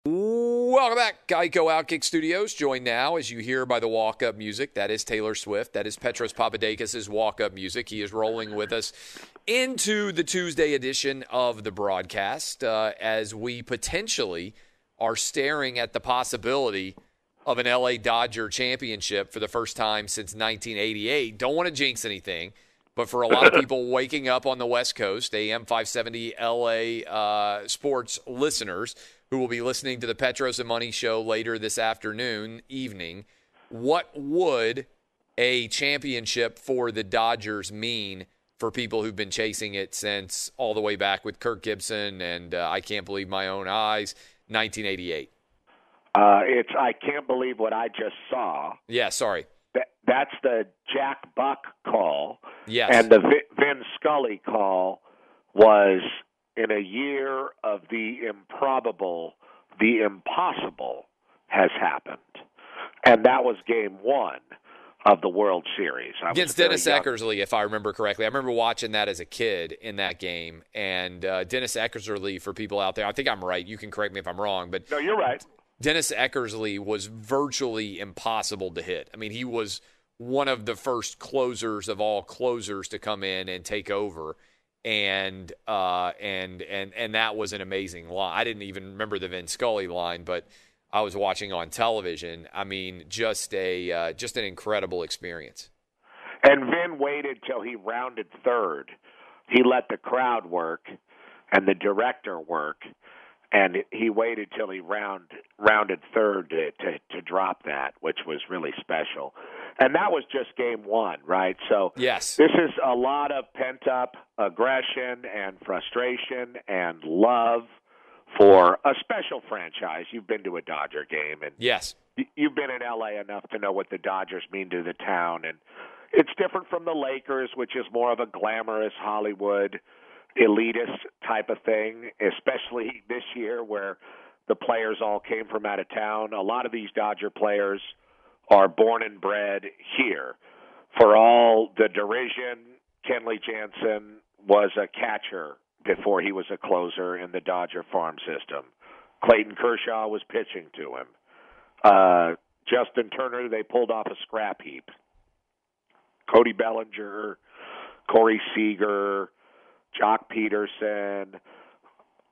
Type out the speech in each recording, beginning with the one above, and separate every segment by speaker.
Speaker 1: Welcome back, Geico Outkick Studios. Joined now, as you hear by the walk-up music, that is Taylor Swift. That is Petros Papadakis' walk-up music. He is rolling with us into the Tuesday edition of the broadcast as we potentially are staring at the possibility of an LA Dodger championship for the first time since 1988. Don't want to jinx anything, but for a lot of people waking up on the West Coast, AM 570 LA sports listeners who will be listening to the Petros and Money show later this evening, what would a championship for the Dodgers mean for people who've been chasing it since all the way back with Kirk Gibson and I can't believe my own eyes, 1988?
Speaker 2: I can't believe what I just saw.
Speaker 1: Yeah, sorry.
Speaker 2: That's the Jack Buck call.
Speaker 1: Yes.
Speaker 2: And the Vin Scully call was, in a year of the improbable, the impossible has happened. And that was game one of the World Series.
Speaker 1: Against Dennis Eckersley, if I remember correctly. I remember watching that as a kid in that game. And Dennis Eckersley, for people out there, I think I'm right. You can correct me if I'm wrong. But
Speaker 2: no, you're right.
Speaker 1: Dennis Eckersley was virtually impossible to hit. I mean, he was one of the first closers of all closers to come in and take over. And that was an amazing line. I didn't even remember the Vin Scully line, but I was watching on television. I mean, just an incredible experience.
Speaker 2: And Vin waited till he rounded third. He let the crowd work and the director work, and he waited till he rounded third to drop that, which was really special. And that was just game one, right? So
Speaker 1: yes,
Speaker 2: this is a lot of pent-up aggression and frustration and love for a special franchise. You've been to a Dodger game, and
Speaker 1: yes,
Speaker 2: you've been in L.A. enough to know what the Dodgers mean to the town. And it's different from the Lakers, which is more of a glamorous Hollywood elitist type of thing, especially this year where the players all came from out of town. A lot of these Dodger players are born and bred here. For all the derision, Kenley Jansen was a catcher before he was a closer in the Dodger farm system. Clayton Kershaw was pitching to him. Justin Turner, they pulled off a scrap heap. Cody Bellinger, Corey Seager, Jock Peterson,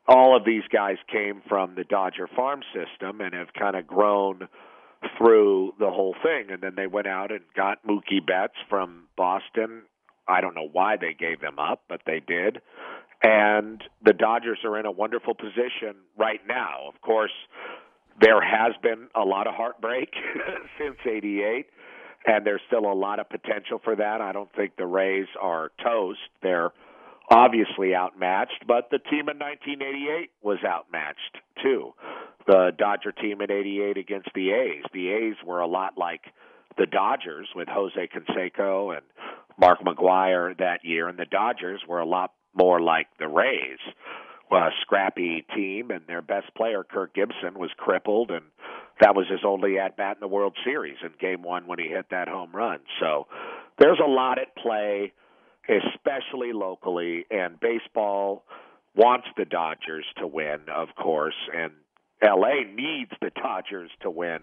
Speaker 2: all of these guys came from the Dodger farm system and have kind of grown through the whole thing. And then they went out and got Mookie Betts from Boston. I don't know why they gave them up, but they did. And the Dodgers are in a wonderful position right now. Of course, there has been a lot of heartbreak since '88, and there's still a lot of potential for that. I don't think the Rays are toast. They're obviously outmatched, but the team in 1988 was outmatched too. The Dodger team in '88 against the A's. The A's were a lot like the Dodgers with Jose Canseco and Mark McGwire that year, and the Dodgers were a lot more like the Rays, a scrappy team, and their best player, Kirk Gibson, was crippled, and that was his only at-bat in the World Series in Game 1 when he hit that home run. So there's a lot at play, especially locally, and baseball wants the Dodgers to win, of course, and L.A. needs the Dodgers to win.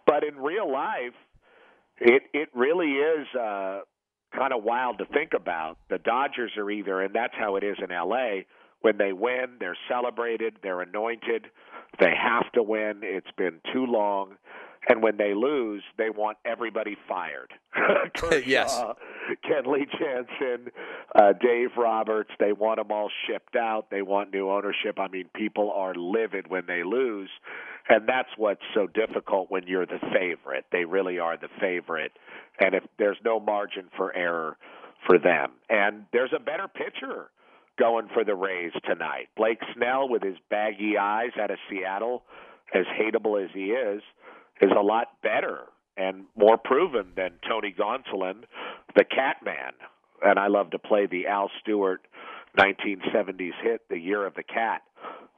Speaker 2: But in real life, it really is kind of wild to think about. The Dodgers are either, and that's how it is in L.A., when they win, they're celebrated, they're anointed, they have to win, it's been too long. And when they lose, they want everybody fired. Kershaw,
Speaker 1: yes.
Speaker 2: Kenley Jansen, Dave Roberts, they want them all shipped out. They want new ownership. I mean, people are livid when they lose. And that's what's so difficult when you're the favorite. They really are the favorite. And if there's no margin for error for them. And there's a better pitcher going for the Rays tonight. Blake Snell, with his baggy eyes out of Seattle, as hateable as he is a lot better and more proven than Tony Gonsolin, the Catman. And I love to play the Al Stewart 1970s hit, The Year of the Cat,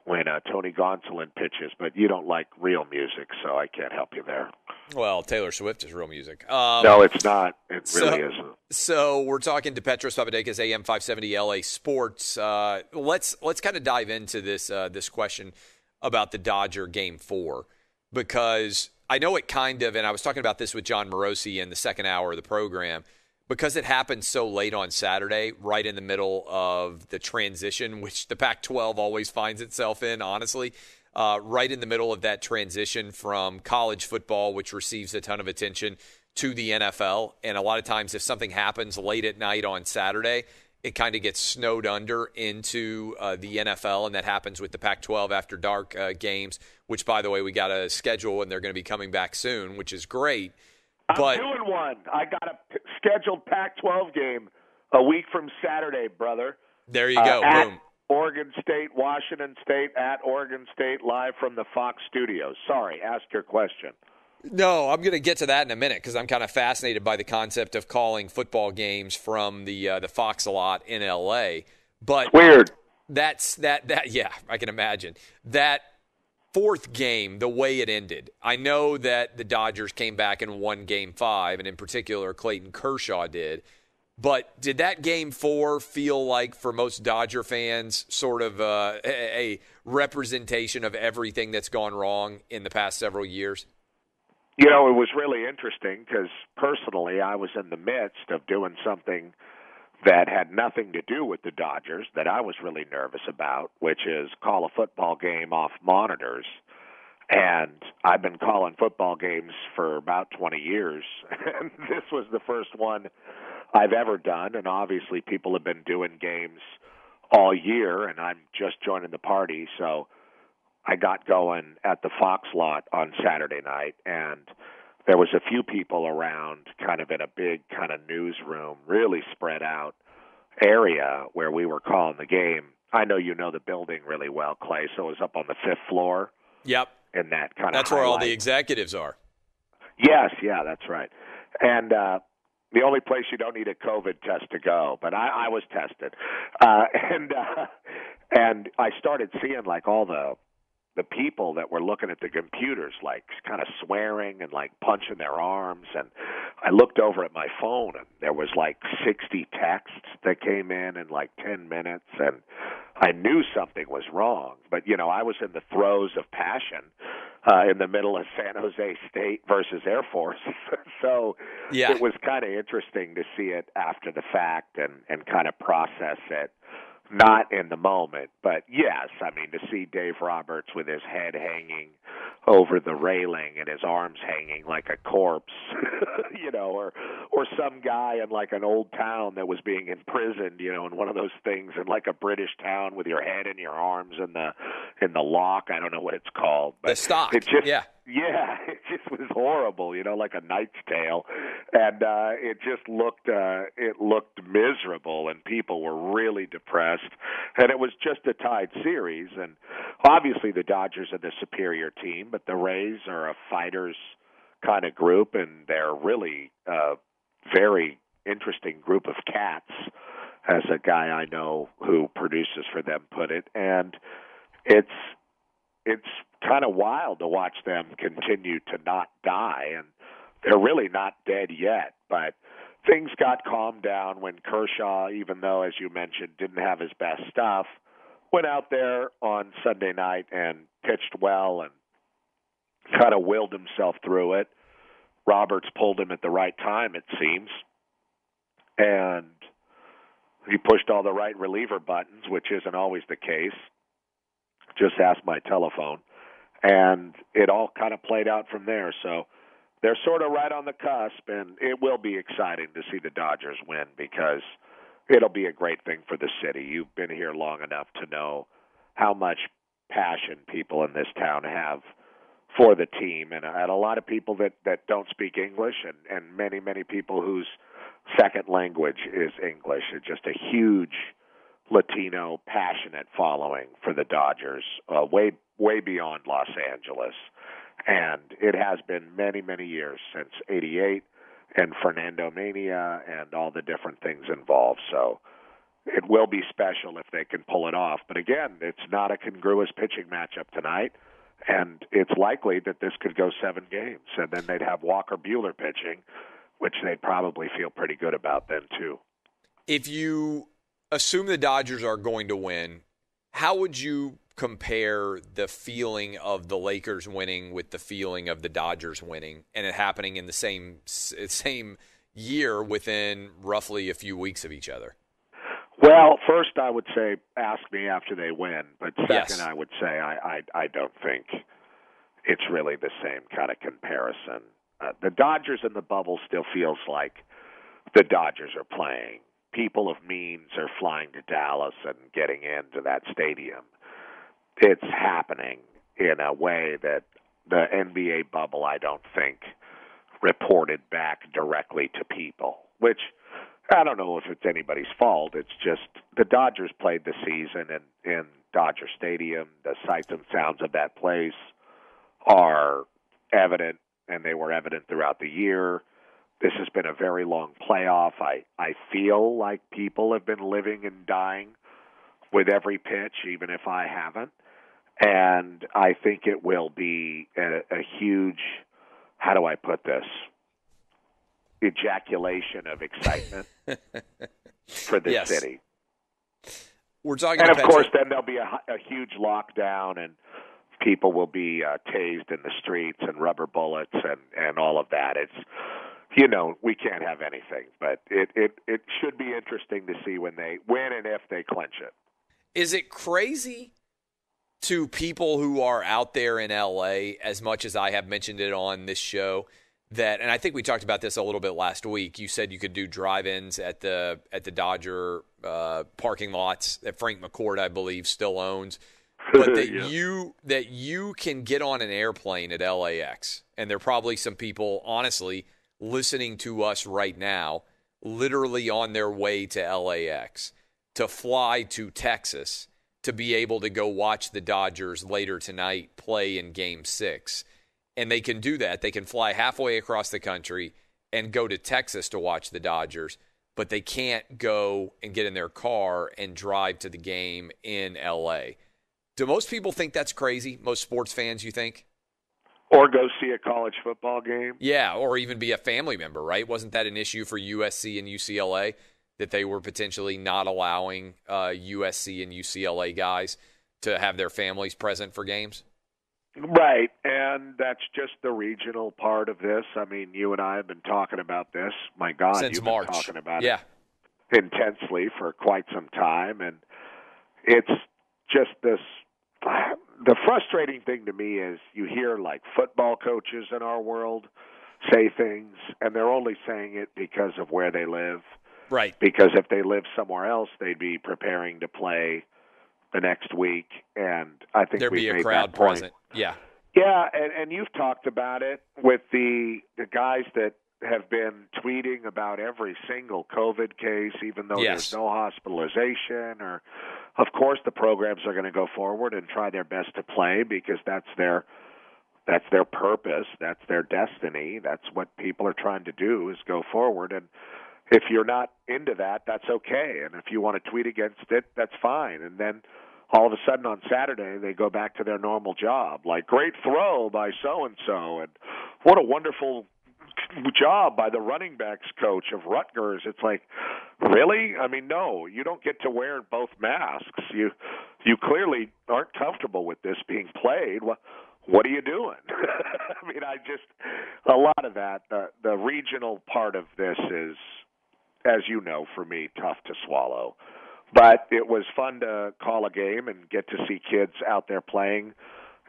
Speaker 2: when Tony Gonsolin pitches. But you don't like real music, so I can't help you there.
Speaker 1: Well, Taylor Swift is real music.
Speaker 2: No, it's not. It really isn't.
Speaker 1: So we're talking to Petros Papadakis, AM 570 LA Sports. Let's kind of dive into this question. about the Dodger Game 4 because I know it kind of, and I was talking about this with John Morosi in the second hour of the program, because it happened so late on Saturday, right in the middle of the transition, which the Pac-12 always finds itself in, honestly, right in the middle of that transition from college football, which receives a ton of attention, to the NFL. And a lot of times if something happens late at night on Saturday, it kind of gets snowed under into the NFL, and that happens with the Pac-12 after dark games, which, by the way, we got a schedule, and they're going to be coming back soon, which is great.
Speaker 2: I'm doing one. I got a scheduled Pac-12 game a week from Saturday, brother.
Speaker 1: There you go.
Speaker 2: At
Speaker 1: Boom.
Speaker 2: Oregon State, Washington State, at Oregon State, live from the Fox studios. Sorry, ask your question.
Speaker 1: No, I'm going to get to that in a minute because I'm kind of fascinated by the concept of calling football games from the Fox lot in L.A. But
Speaker 2: it's weird.
Speaker 1: Yeah, I can imagine. That fourth game, the way it ended, I know that the Dodgers came back and won Game 5, and in particular Clayton Kershaw did. But did that Game 4 feel like, for most Dodger fans, sort of a representation of everything that's gone wrong in the past several years?
Speaker 2: You know, it was really interesting because personally I was in the midst of doing something that had nothing to do with the Dodgers that I was really nervous about, which is call a football game off monitors. And I've been calling football games for about 20 years, and this was the first one I've ever done. And obviously people have been doing games all year, and I'm just joining the party. So I got going at the Fox lot on Saturday night, and there was a few people around kind of in a big kind of newsroom, really spread out area where we were calling the game. I know you know the building really well, Clay, so it was up on the 5th floor.
Speaker 1: Yep.
Speaker 2: In that kind of
Speaker 1: That's where all the executives are.
Speaker 2: Yes, yeah, that's right. And the only place you don't need a COVID test to go, but I was tested. And I started seeing like all the people that were looking at the computers, like kind of swearing and like punching their arms. And I looked over at my phone, and there was like 60 texts that came in like 10 minutes. And I knew something was wrong. But, you know, I was in the throes of passion in the middle of San Jose State versus Air Force. So
Speaker 1: yeah.
Speaker 2: It was kind of interesting to see it after the fact and kind of process it. Not in the moment, but yes, I mean, to see Dave Roberts with his head hanging over the railing and his arms hanging like a corpse, you know, or some guy in like an old town that was being imprisoned, you know, in one of those things in like a British town with your head and your arms in the lock. I don't know what it's called, but
Speaker 1: the stock.
Speaker 2: It just,
Speaker 1: yeah.
Speaker 2: Yeah, it just was horrible, you know, like a Knight's Tale, and it just looked miserable, and people were really depressed, and it was just a tied series, and obviously the Dodgers are the superior team, but the Rays are a fighters kind of group, and they're really a very interesting group of cats, as a guy I know who produces for them put it, and it's kind of wild to watch them continue to not die, and they're really not dead yet. But things got calmed down when Kershaw, even though, as you mentioned, didn't have his best stuff, went out there on Sunday night and pitched well and kind of willed himself through it. Roberts pulled him at the right time, it seems, and he pushed all the right reliever buttons, which isn't always the case. Just ask my telephone. And it all kind of played out from there. So they're sort of right on the cusp, and it will be exciting to see the Dodgers win because it'll be a great thing for the city. You've been here long enough to know how much passion people in this town have for the team. And a lot of people that don't speak English and many, many people whose second language is English. It's just a huge Latino, passionate following for the Dodgers, way beyond Los Angeles. And it has been many, many years since '88 and Fernando Mania and all the different things involved. So it will be special if they can pull it off. But again, it's not a congruous pitching matchup tonight, and it's likely that this could go 7 games. And then they'd have Walker Buehler pitching, which they'd probably feel pretty good about then too.
Speaker 1: If you assume the Dodgers are going to win, how would you compare the feeling of the Lakers winning with the feeling of the Dodgers winning, and it happening in the same year within roughly a few weeks of each other?
Speaker 2: Well, first I would say ask me after they win, but second
Speaker 1: Yes.
Speaker 2: I would say I don't think it's really the same kind of comparison. The Dodgers in the bubble still feels like the Dodgers are playing. People of means are flying to Dallas and getting into that stadium. It's happening in a way that the NBA bubble, I don't think, reported back directly to people, which I don't know if it's anybody's fault. It's just the Dodgers played the season in Dodger Stadium. The sights and sounds of that place are evident, and they were evident throughout the year. This has been a very long playoff. I feel like people have been living and dying with every pitch, even if I haven't. And I think it will be a huge, how do I put this, ejaculation of excitement for this city.
Speaker 1: We're talking,
Speaker 2: and of course, then there'll be a huge lockdown, and people will be tased in the streets and rubber bullets and all of that. It's, we can't have anything, but it should be interesting to see when and if they clinch it.
Speaker 1: Is it crazy to people who are out there in LA, as much as I have mentioned it on this show, that, and I think we talked about this a little bit last week, you said you could do drive-ins at the Dodger parking lots that Frank McCourt, I believe, still owns, but that you can get on an airplane at LAX, and there are probably some people, honestly, listening to us right now, literally on their way to LAX, to fly to Texas to be able to go watch the Dodgers later tonight play in Game 6. And they can do that. They can fly halfway across the country and go to Texas to watch the Dodgers, but they can't go and get in their car and drive to the game in L.A. Do most people think that's crazy? Most sports fans, you think?
Speaker 2: Or go see a college football game?
Speaker 1: Yeah, or even be a family member, right? Wasn't that an issue for USC and UCLA, that they were potentially not allowing USC and UCLA guys to have their families present for games?
Speaker 2: Right, and that's just the regional part of this. I mean, you and I have been talking about this. My God,
Speaker 1: since
Speaker 2: you've
Speaker 1: March.
Speaker 2: been talking about it intensely for quite some time, and it's just this. The frustrating thing to me is you hear like football coaches in our world say things, and they're only saying it because of where they live.
Speaker 1: Right.
Speaker 2: Because if they lived somewhere else, they'd be preparing to play the next week, and I think
Speaker 1: there'd be a
Speaker 2: made
Speaker 1: crowd
Speaker 2: that point.
Speaker 1: present. Yeah.
Speaker 2: Yeah, and you've talked about it with the guys that have been tweeting about every single COVID case, even though there's no hospitalization. Or, of course, the programs are going to go forward and try their best to play because that's their purpose, that's their destiny, that's what people are trying to do is go forward. And if you're not into that, that's okay. And if you want to tweet against it, that's fine. And then all of a sudden on Saturday, they go back to their normal job. Like, great throw by so-and-so, and what a wonderful job by the running backs coach of Rutgers. It's like, really? I mean, no, you don't get to wear both masks. You clearly aren't comfortable with this being played. What are you doing? I mean, a lot of that, the regional part of this is, as you know, for me, tough to swallow. But it was fun to call a game and get to see kids out there playing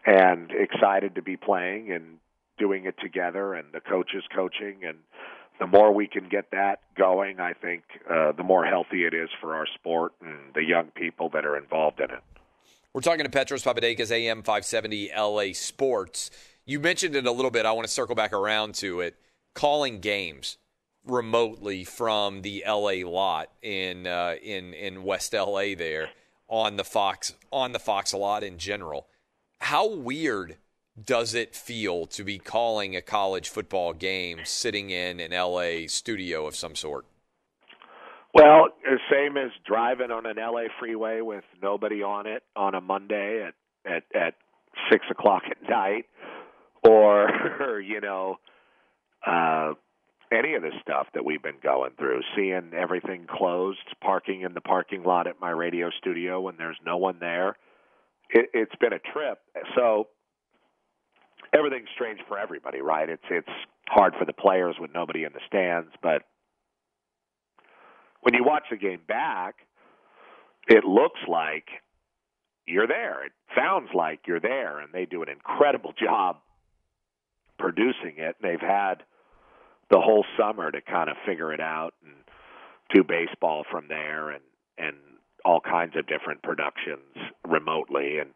Speaker 2: and excited to be playing and doing it together, and the coaches coaching. And the more we can get that going, I think the more healthy it is for our sport and the young people that are involved in it.
Speaker 1: We're talking to Petros Papadakis, AM 570 LA Sports. You mentioned it a little bit. I want to circle back around to it. Calling games remotely from the LA lot in West LA there on the Fox lot in general. How weird does it feel to be calling a college football game sitting in an LA studio of some sort?
Speaker 2: Well, the same as driving on an LA freeway with nobody on it on a Monday at 6 o'clock at night, or any of the stuff that we've been going through, seeing everything closed, parking in the parking lot at my radio studio when there's no one there. it's been a trip. So everything's strange for everybody, right? It's hard for the players with nobody in the stands, but when you watch the game back, it looks like you're there. It sounds like you're there, and they do an incredible job producing it. They've had the whole summer to kind of figure it out and do baseball from there and all kinds of different productions remotely. And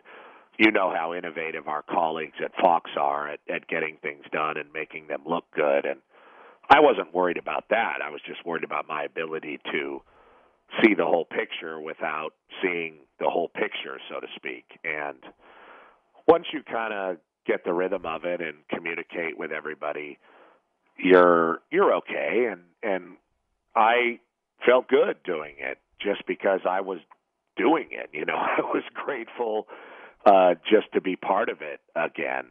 Speaker 2: you know how innovative our colleagues at Fox are at getting things done and making them look good. And I wasn't worried about that. I was just worried about my ability to see the whole picture without seeing the whole picture, so to speak. And once you kind of get the rhythm of it and communicate with everybody, you're okay. And I felt good doing it just because I was doing it. You know, I was grateful just to be part of it again.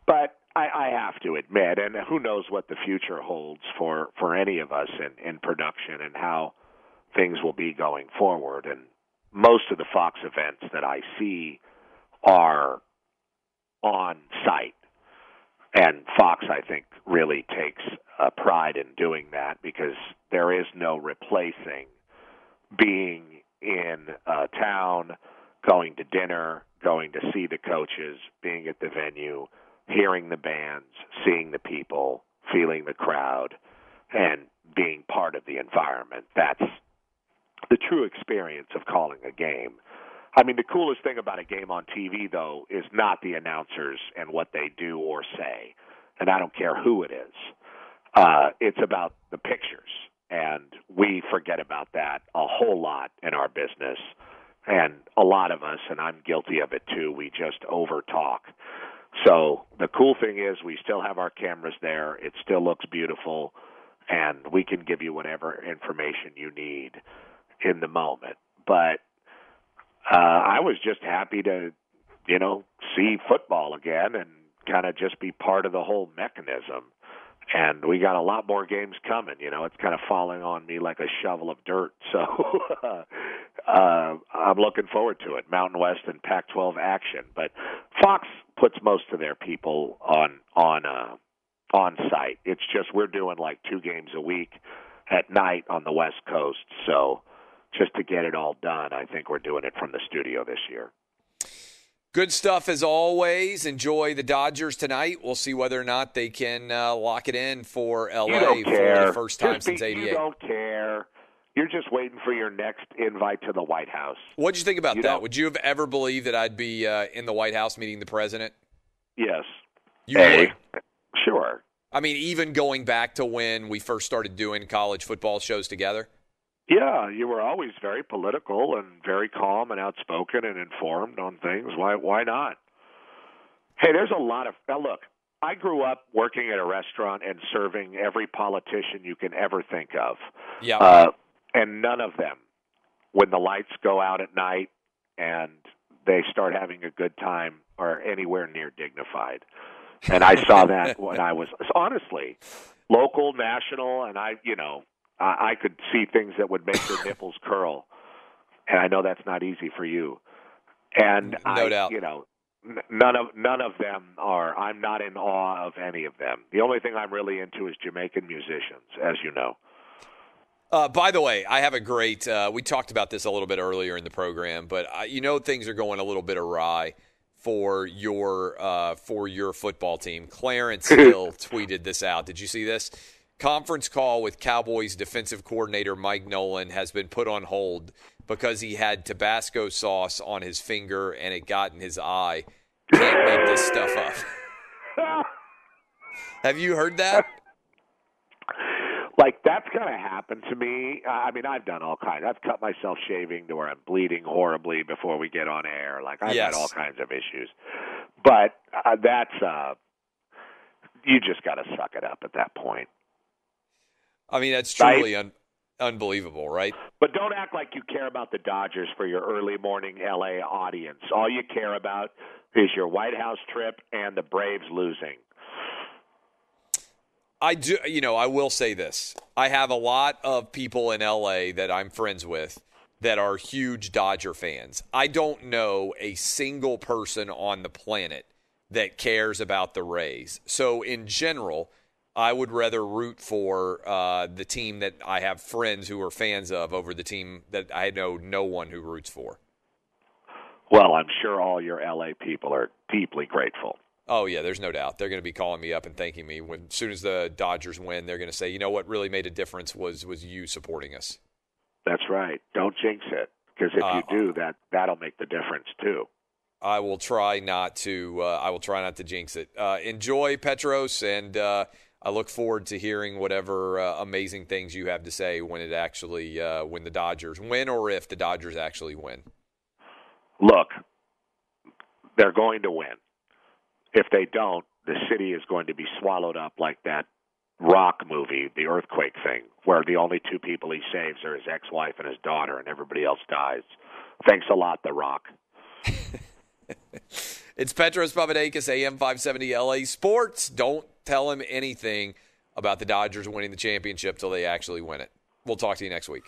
Speaker 2: But I have to admit, and who knows what the future holds for any of us in production and how things will be going forward. And most of the Fox events that I see are on site. And Fox, I think, really takes pride in doing that because there is no replacing being in a town, going to dinner, going to see the coaches, being at the venue, hearing the bands, seeing the people, feeling the crowd, and being part of the environment. That's the true experience of calling a game. I mean, the coolest thing about a game on TV, though, is not the announcers and what they do or say, and I don't care who it is. It's about the pictures, and we forget about that a whole lot in our business, and a lot of us, and I'm guilty of it too, we just over-talk. So the cool thing is we still have our cameras there. It still looks beautiful, and we can give you whatever information you need in the moment. But I was just happy to, see football again and kind of just be part of the whole mechanism. And we got a lot more games coming. It's kind of falling on me like a shovel of dirt. So I'm looking forward to it, Mountain West and Pac-12 action. But Fox puts most of their people on site. It's just we're doing like 2 games a week at night on the West Coast. So just to get it all done, I think we're doing it from the studio this year.
Speaker 1: Good stuff as always. Enjoy the Dodgers tonight. We'll see whether or not they can lock it in for L.A. for the first time since '88.
Speaker 2: You don't care. You're just waiting for your next invite to the White House.
Speaker 1: What'd you think about that? Would you have ever believed that I'd be in the White House meeting the president?
Speaker 2: Yes.
Speaker 1: You would?
Speaker 2: Sure.
Speaker 1: I mean, even going back to when we first started doing college football shows together?
Speaker 2: Yeah, you were always very political and very calm and outspoken and informed on things. Why not? Hey, there's a lot of – now, look, I grew up working at a restaurant and serving every politician you can ever think of.
Speaker 1: Yeah.
Speaker 2: And none of them, when the lights go out at night and they start having a good time, are anywhere near dignified. And I saw that when I was – honestly, local, national, and I could see things that would make your nipples curl, and I know that's not easy for you. And
Speaker 1: no doubt.
Speaker 2: None of them are. I'm not in awe of any of them. The only thing I'm really into is Jamaican musicians, as you know.
Speaker 1: By the way, I have a great. We talked about this a little bit earlier in the program, but things are going a little bit awry for your football team. Clarence Hill tweeted this out. Did you see this? Conference call with Cowboys defensive coordinator Mike Nolan has been put on hold because he had Tabasco sauce on his finger and it got in his eye. Can't make this stuff up. Have you heard that?
Speaker 2: Like, that's going to happen to me. I mean, I've done all kinds. I've cut myself shaving to where I'm bleeding horribly before we get on air. Like, I've had all kinds of issues. But you just got to suck it up at that point.
Speaker 1: I mean, that's truly unbelievable, right?
Speaker 2: But don't act like you care about the Dodgers for your early morning L.A. audience. All you care about is your White House trip and the Braves losing.
Speaker 1: I do. I will say this. I have a lot of people in L.A. that I'm friends with that are huge Dodger fans. I don't know a single person on the planet that cares about the Rays. So in general, I would rather root for the team that I have friends who are fans of over the team that I know no one who roots for.
Speaker 2: Well, I'm sure all your LA people are deeply grateful.
Speaker 1: Oh, yeah, there's no doubt. They're going to be calling me up and thanking me. As soon as the Dodgers win, they're going to say, you know what really made a difference was you supporting us.
Speaker 2: That's right. Don't jinx it, because if you do, that'll make the difference too.
Speaker 1: I will try not to. Jinx it. Enjoy, Petros, and I look forward to hearing whatever amazing things you have to say when it actually when the Dodgers win, or if the Dodgers actually win.
Speaker 2: Look, they're going to win. If they don't, the city is going to be swallowed up like that Rock movie, the earthquake thing, where the only two people he saves are his ex-wife and his daughter, and everybody else dies. Thanks a lot, The Rock.
Speaker 1: It's Petros Papadakis, AM 570 LA Sports. Don't tell him anything about the Dodgers winning the championship till they actually win it. We'll talk to you next week.